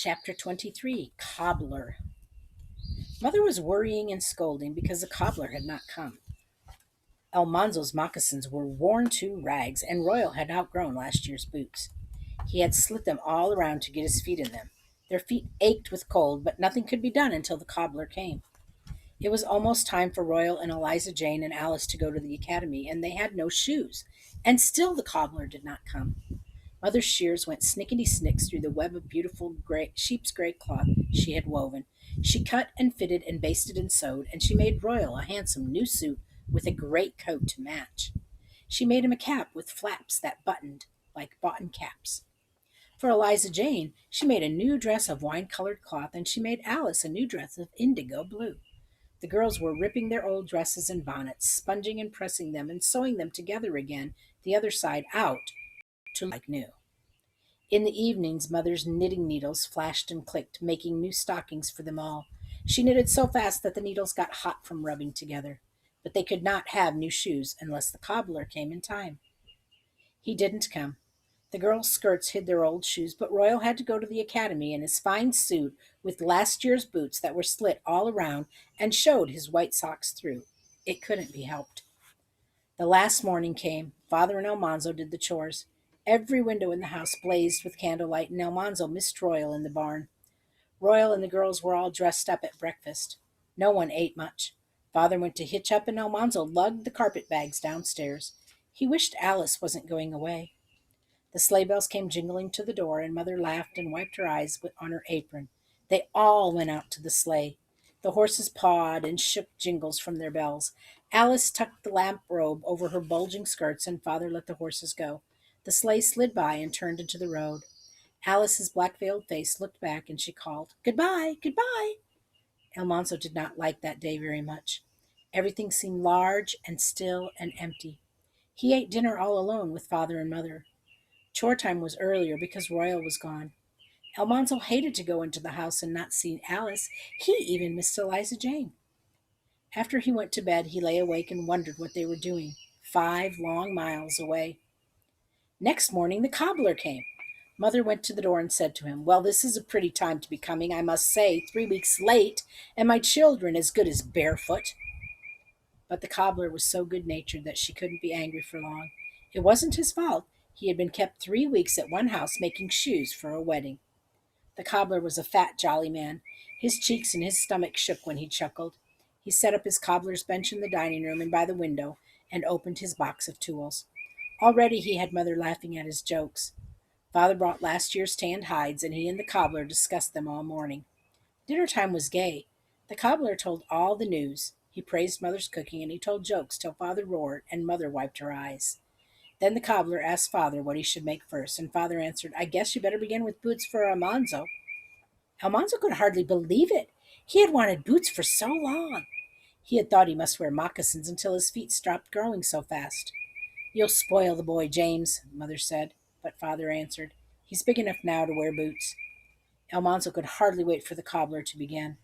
Chapter 23 Cobbler. Mother was worrying and scolding because the cobbler had not come. Almanzo's moccasins were worn to rags, and Royal had outgrown last year's boots. He had slit them all around to get his feet in them. Their feet ached with cold, but nothing could be done until the cobbler came. It was almost time for Royal and Eliza Jane and Alice to go to the academy, and they had no shoes. And still the cobbler did not come. Mother's shears went snickety snicks through the web of beautiful sheep's gray cloth she had woven. She cut and fitted and basted and sewed, and she made Royal a handsome new suit with a great coat to match. She made him a cap with flaps that buttoned like button caps. For Eliza Jane, she made a new dress of wine colored cloth, and she made Alice a new dress of indigo blue. The girls were ripping their old dresses and bonnets, sponging and pressing them, and sewing them together again, the other side out, to look like new. In the evenings, Mother's knitting needles flashed and clicked, making new stockings for them all. She knitted so fast that the needles got hot from rubbing together. But they could not have new shoes unless the cobbler came in time. He didn't come. The girls' skirts hid their old shoes, but Royal had to go to the academy in his fine suit with last year's boots that were slit all around and showed his white socks through. It couldn't be helped. The last morning came. Father and Almanzo did the chores. Every window in the house blazed with candlelight, and Almanzo missed Royal in the barn. Royal and the girls were all dressed up at breakfast. No one ate much. Father went to hitch up, and Almanzo lugged the carpet bags downstairs. He wished Alice wasn't going away. The sleigh bells came jingling to the door, and Mother laughed and wiped her eyes on her apron. They all went out to the sleigh. The horses pawed and shook jingles from their bells. Alice tucked the lamp robe over her bulging skirts, and Father let the horses go. The sleigh slid by and turned into the road. Alice's black-veiled face looked back, and she called, "Goodbye, goodbye." Almanzo did not like that day very much. Everything seemed large and still and empty. He ate dinner all alone with Father and Mother. Chore time was earlier because Royal was gone. Almanzo hated to go into the house and not see Alice. He even missed Eliza Jane. After he went to bed, he lay awake and wondered what they were doing, 5 long miles away. Next morning, the cobbler came. Mother went to the door and said to him, "Well, this is a pretty time to be coming, I must say, 3 weeks late, and my children as good as barefoot." But the cobbler was so good-natured that she couldn't be angry for long. It wasn't his fault. He had been kept 3 weeks at one house making shoes for a wedding. The cobbler was a fat, jolly man. His cheeks and his stomach shook when he chuckled. He set up his cobbler's bench in the dining room and by the window and opened his box of tools. Already he had Mother laughing at his jokes. Father brought last year's tanned hides, and he and the cobbler discussed them all morning. Dinner time was gay. The cobbler told all the news. He praised Mother's cooking, and he told jokes till Father roared and Mother wiped her eyes. Then the cobbler asked Father what he should make first, and Father answered, "I guess you better begin with boots for Almanzo." Almanzo could hardly believe it. He had wanted boots for so long. He had thought he must wear moccasins until his feet stopped growing so fast. "You'll spoil the boy, James," Mother said, but Father answered, "He's big enough now to wear boots." Almanzo could hardly wait for the cobbler to begin.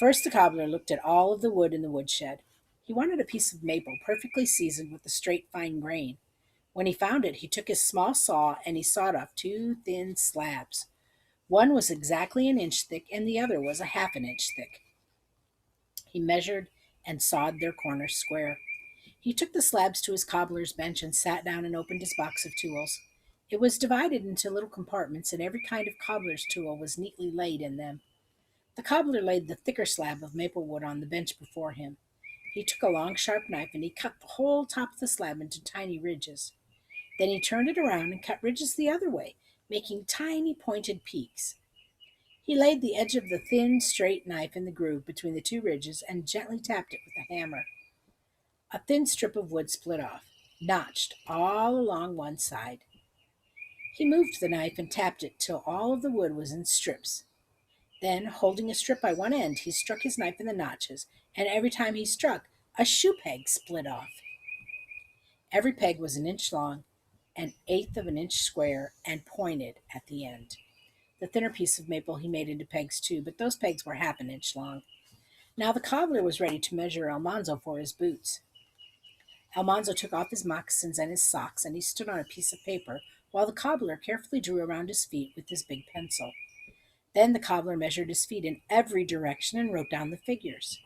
First the cobbler looked at all of the wood in the woodshed. He wanted a piece of maple perfectly seasoned with a straight fine grain. When he found it, he took his small saw and he sawed off 2 thin slabs. One was exactly an inch thick, and the other was a half an inch thick. He measured and sawed their corners square. He took the slabs to his cobbler's bench and sat down and opened his box of tools. It was divided into little compartments, and every kind of cobbler's tool was neatly laid in them. The cobbler laid the thicker slab of maple wood on the bench before him. He took a long, sharp knife, and he cut the whole top of the slab into tiny ridges. Then he turned it around and cut ridges the other way, making tiny pointed peaks. He laid the edge of the thin, straight knife in the groove between the 2 ridges and gently tapped it with a hammer. A thin strip of wood split off, notched all along one side. He moved the knife and tapped it till all of the wood was in strips. Then, holding a strip by one end, he struck his knife in the notches, and every time he struck, a shoe peg split off. Every peg was an inch long, an eighth of an inch square, and pointed at the end. The thinner piece of maple he made into pegs too, but those pegs were half an inch long. Now the cobbler was ready to measure Almanzo for his boots. Almanzo took off his moccasins and his socks, and he stood on a piece of paper while the cobbler carefully drew around his feet with his big pencil. Then the cobbler measured his feet in every direction and wrote down the figures.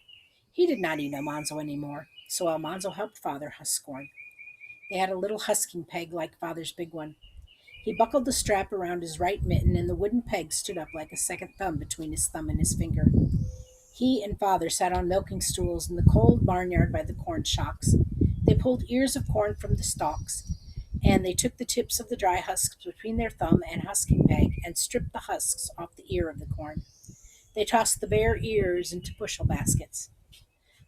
He did not eat Almanzo any more, so Almanzo helped Father husk corn. They had a little husking peg like Father's big one. He buckled the strap around his right mitten, and the wooden peg stood up like a second thumb between his thumb and his finger. He and Father sat on milking stools in the cold barnyard by the corn shocks. They pulled ears of corn from the stalks, and they took the tips of the dry husks between their thumb and husking peg and stripped the husks off the ear of the corn. They tossed the bare ears into bushel baskets.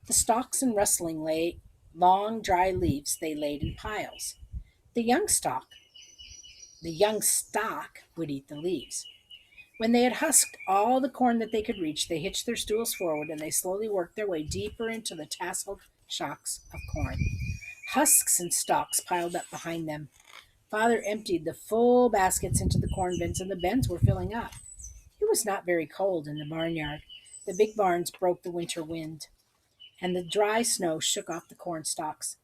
The stalks and rustling lay long dry leaves they laid in piles. The young stalk, the young stock would eat the leaves. When they had husked all the corn that they could reach, they hitched their stools forward and they slowly worked their way deeper into the tasseled shocks of corn. Husks and stalks piled up behind them. Father emptied the full baskets into the corn bins, and the bins were filling up. It was not very cold in the barnyard. The big barns broke the winter wind, and the dry snow shook off the corn stalks.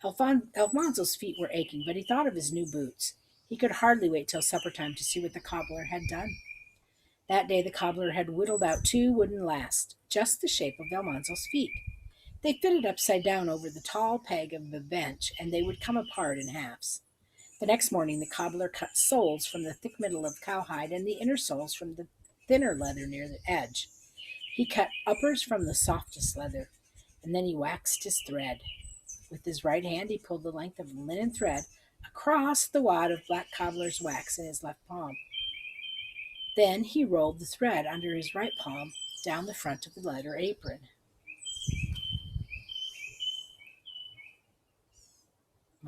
Alfonso's feet were aching, but he thought of his new boots. He could hardly wait till supper time to see what the cobbler had done. That day the cobbler had whittled out two wooden lasts, just the shape of Almanzo's feet. They fitted upside down over the tall peg of the bench, and they would come apart in halves. The next morning the cobbler cut soles from the thick middle of cowhide and the inner soles from the thinner leather near the edge. He cut uppers from the softest leather, and then he waxed his thread. With his right hand he pulled the length of linen thread across the wad of black cobbler's wax in his left palm. Then he rolled the thread under his right palm down the front of the leather apron.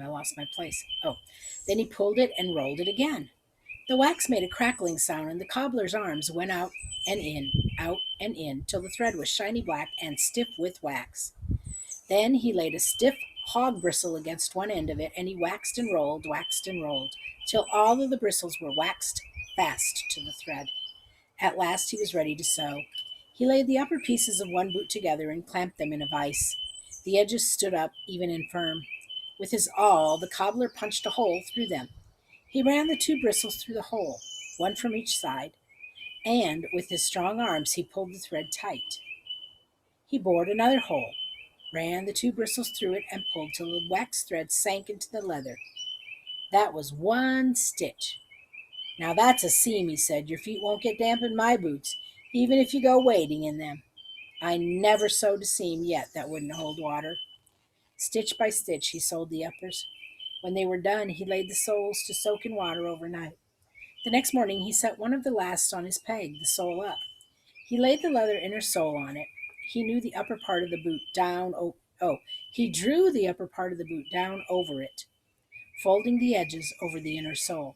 I lost my place. Oh, then he pulled it and rolled it again. The wax made a crackling sound, and the cobbler's arms went out and in, till the thread was shiny black and stiff with wax. Then he laid a stiff hog bristle against one end of it, and he waxed and rolled, till all of the bristles were waxed fast to the thread. At last he was ready to sew. He laid the upper pieces of one boot together and clamped them in a vise. The edges stood up even and firm. With his awl, the cobbler punched a hole through them. He ran the two bristles through the hole, one from each side, and with his strong arms he pulled the thread tight. He bored another hole, ran the two bristles through it, and pulled till the wax thread sank into the leather. That was one stitch. Now that's a seam, he said. Your feet won't get damp in my boots, even if you go wading in them. I never sewed a seam yet that wouldn't hold water. Stitch by stitch he sewed the uppers. When they were done, he laid the soles to soak in water overnight. The next morning he set one of the lasts on his peg, the sole up. He laid the leather inner sole on it. He knew the upper part of the boot down. He drew the upper part of the boot down over it, folding the edges over the inner sole.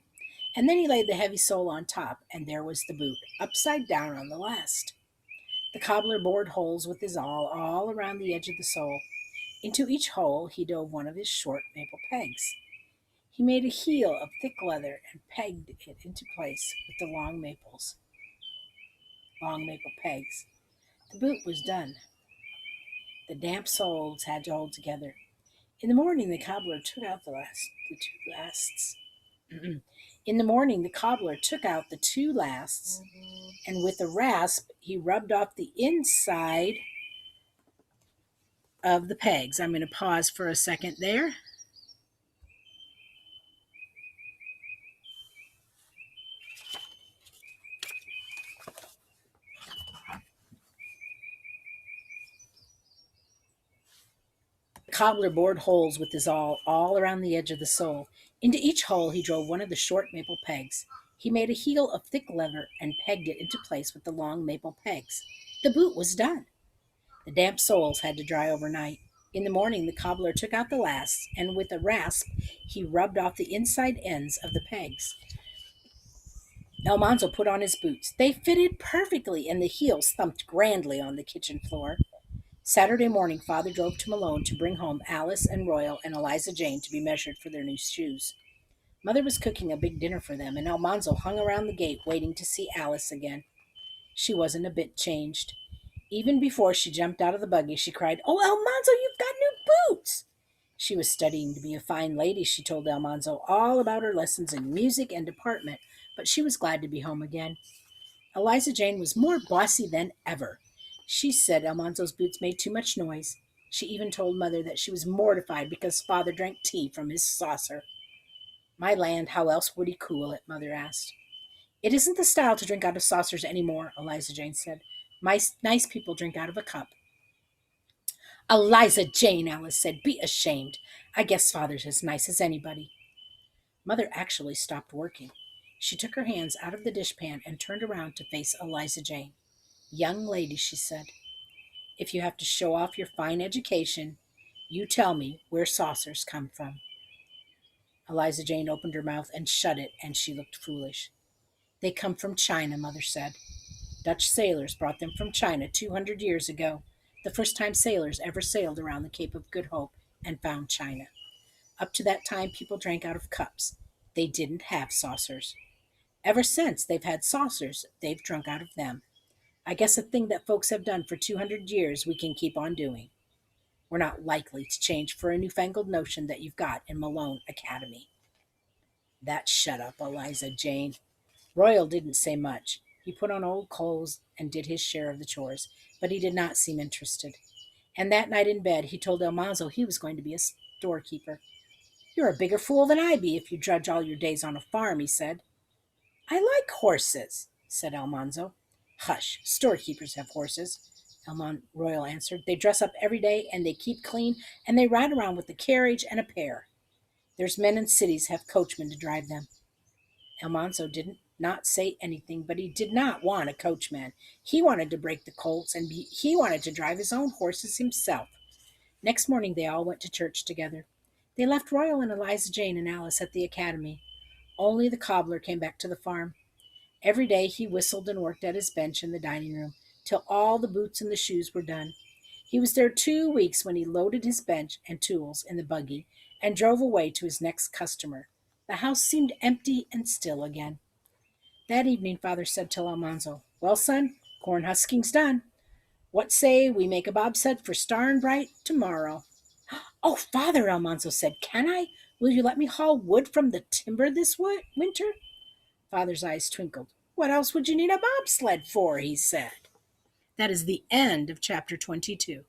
And then he laid the heavy sole on top, and there was the boot, upside down on the last. The cobbler bored holes with his awl all around the edge of the sole. Into each hole he dove one of his short maple pegs. He made a heel of thick leather and pegged it into place with the long maple pegs. The boot was done. The damp soles had to hold together. In the morning the cobbler took out the two lasts. In the morning the cobbler took out the two lasts, and with a rasp he rubbed off the inside of the pegs. I'm going to pause for a second there. The cobbler bored holes with his awl all around the edge of the sole. Into each hole he drove one of the short maple pegs. He made a heel of thick leather and pegged it into place with the long maple pegs. The boot was done. The damp soles had to dry overnight. In the morning the cobbler took out the lasts, and with a rasp he rubbed off the inside ends of the pegs. Almanzo put on his boots. They fitted perfectly, and the heels thumped grandly on the kitchen floor. Saturday morning Father drove to Malone to bring home Alice and Royal and Eliza Jane to be measured for their new shoes. Mother was cooking a big dinner for them, and Almanzo hung around the gate waiting to see Alice again. She wasn't a bit changed. Even before she jumped out of the buggy, she cried, "Oh, Almanzo, you've got new boots!" She was studying to be a fine lady, she told Almanzo all about her lessons in music and department, but she was glad to be home again. Eliza Jane was more bossy than ever. She said Almanzo's boots made too much noise. She even told Mother that she was mortified because Father drank tea from his saucer. My land, how else would he cool it? Mother asked. It isn't the style to drink out of saucers anymore, Eliza Jane said. Nice people drink out of a cup. Eliza Jane, Alice said, be ashamed. I guess Father's as nice as anybody. Mother actually stopped working. She took her hands out of the dishpan and turned around to face Eliza Jane. Young lady, she said, if you have to show off your fine education, you tell me where saucers come from. Eliza Jane opened her mouth and shut it, and she looked foolish. They come from China, Mother said. Dutch sailors brought them from China 200 years ago, the first time sailors ever sailed around the Cape of Good Hope and found China. Up to that time, people drank out of cups. They didn't have saucers. Ever since they've had saucers, they've drunk out of them. I guess a thing that folks have done for 200 years we can keep on doing. We're not likely to change for a newfangled notion that you've got in Malone Academy. That shut up, Eliza Jane. Royal didn't say much. He put on old clothes and did his share of the chores, but he did not seem interested. And that night in bed, he told Almanzo he was going to be a storekeeper. You're a bigger fool than I be if you drudge all your days on a farm, he said. I like horses, said Almanzo. Hush, storekeepers have horses, Royal answered. They dress up every day and they keep clean and they ride around with a carriage and a pair. There's men in cities have coachmen to drive them. Almanzo didn't not say anything, but he did not want a coachman. He wanted to break the colts and he wanted to drive his own horses himself. Next morning they all went to church together. They left Royal and Eliza Jane and Alice at the academy. Only the cobbler came back to the farm. Every day he whistled and worked at his bench in the dining room till all the boots and the shoes were done. He was there 2 weeks when he loaded his bench and tools in the buggy and drove away to his next customer. The house seemed empty and still again. That evening Father said to Almanzo, Well, son, corn husking's done. What say we make a bobsled for Star and Bright tomorrow? Oh, Father, Almanzo said, can I? Will you let me haul wood from the timber this winter? Father's eyes twinkled. What else would you need a bobsled for? He said. That is the end of chapter 22.